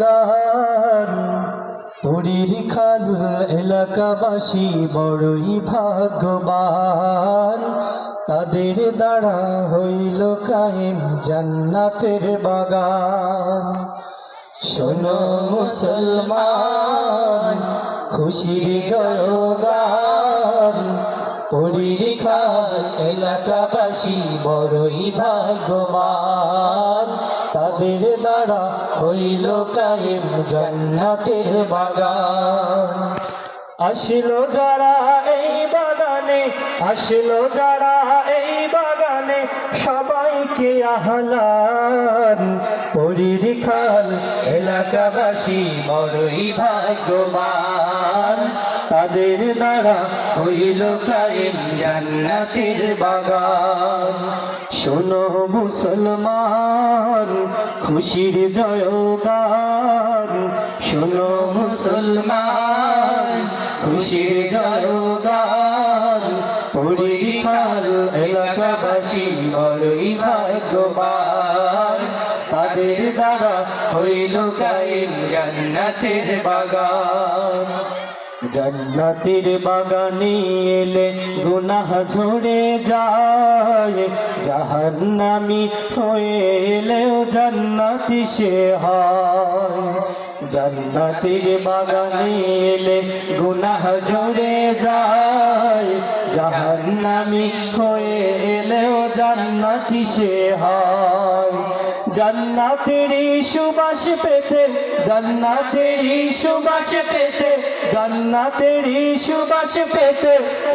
গান পুরীর খাল এলাকাবাসী বড়ই ভাগ্যবান, তাদের দ্বারা হইল কায়েম জান্নাতের বাগান। শোনো মুসলমান, খুশির জয়গান, পুরীর খাল এলাকাবাসী বড়ই ভাগ্যবান, তাদের দ্বারা হইল কায়েম জান্নাতের বাগান। আসলো যারা এই বাগানে, আসলো যারা এই বাগানে, সবাইকে আহ্লান। পুরীর খাল এলাকাবাসী বড়ই ভাগ্যবান, তাদের দ্বারা হইল কায়েম জান্নাতের বাগান। শোনো মুসলমান, খুশির জয়গান, শোনো মুসলমান, খুশির জয়গান, পুরীর খাল এলাকাবাসী বড়ই ভাগ্যবান, তাদের দ্বারা হইল কায়েম জান্নাতের বাগান। জান্নাতের বাগানে এলে গুনাহ ঝরে যায়, জাহান্নামী হয়ে এলেও জান্নাতি সে হয়। জান্নাতের বাগানে এলে গুনাহ ঝরে যায়, জাহান্নামী হয়ে এলেও জান্নাতি সে হয়। জান্নাতেরই সুবাস পেতে, জান্নাতেরই সুবাস পেতে, জান্নাতেরই সুবাস পেতে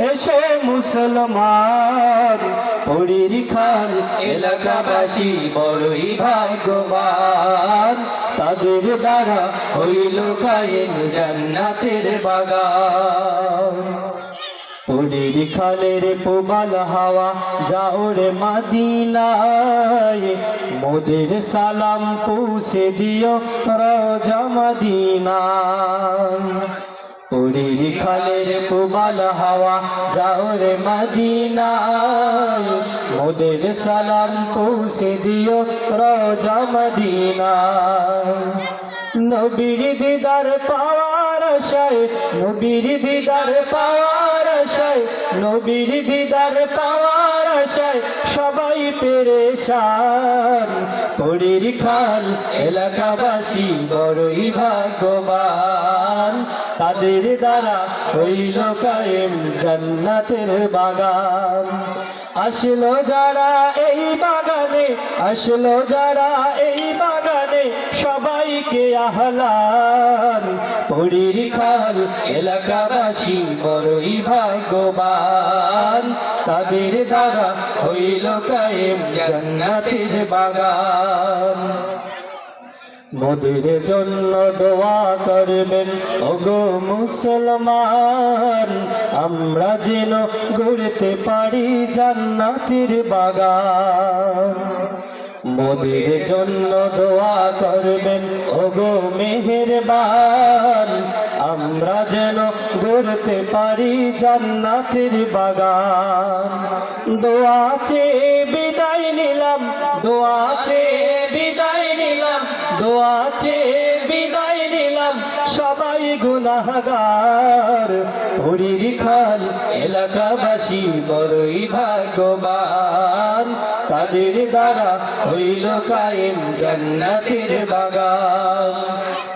এসো মুসলমান। পুরীর খাল এলাকাবাসী বড়ই ভাগ্যবান, তাদের দ্বারা হইল কায়েম জান্নাতের বাগান। পুরীর খালের প্রবাল হাওয়া যাও রে মদিনায়, মোদের সালাম পৌঁছে দিও রওজা মদিনায়। পুরীর খালের প্রবাল হাওয়া যাও রে মদিনায়, মোদের সালাম পৌঁছে দিও রওজা মদিনায়। নবীর দিদার পাওয়ার আশায়, নবীর দিদার পাওয়ার আশায়, নবীর দিদার পাওয়ার আশায় সবাই পেরেশান। পুরীর খাল এলাকাবাসী বড়ই ভাগ্যবান, তাদের দ্বারা হইল কায়েম জান্নাতের বাগান। আসলো যারা এই বাগানে, আসলো যারা এই বাগানে, সবাইকে আহ্লান। পুরীর খাল এলাকাবাসী বড়ই ভাগ্যবান, তাদের দ্বারা হইল কায়েম জান্নাতের বাগান। মোদের জন্য দোয়া করবেন ওগো মুসলমান, আমরা যেন গড়তে পারি জান্নাতের বাগান। মোদের জন্য দোয়া করবেন ওগো মেহেরবান, আমরা যেন গড়তে পারি জান্নাতের বাগান। দোয়া চেয়ে বিদায় নিলাম, দোয়া চেয়ে বিদায় নিলাম, দোয়া চেয়ে বিদায় নিলাম, সবাই গুনাহগার। পুরীর খাল এলাকাবাসী বড়ই ভাগ্যবান, তাদের দ্বারা হইল কায়েম জান্নাতের বাগান।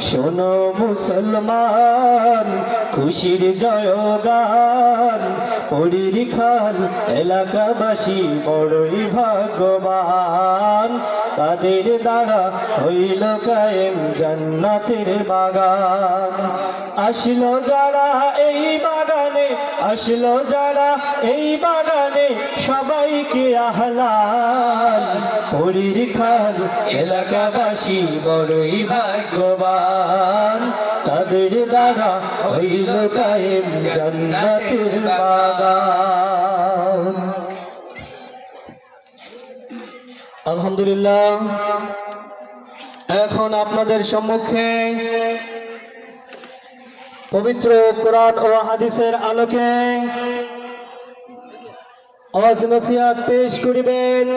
শোনো মুসলমান, খুশির জয়গান, পুরীর খাল এলাকাবাসী বড়ই ভাগ্যবান, তাদের দ্বারা হইল কায়েম জান্নাতের বাগান। আসলো যারা এই বাগানে, আসলো যারা এই বাগানে, সবাইকে আহ্লান। পুরীর খাল এলাকাবাসী বড়ই ভাগ্যবান, তাদের দ্বারা হইল কায়েম জান্নাতের বাগান। আলহামদুলিল্লাহ, এখন আপনাদের সম্মুখে পবিত্র কোরআন ও হাদিসের আলোকে আওয়াজ নসিহত পেশ করিবেন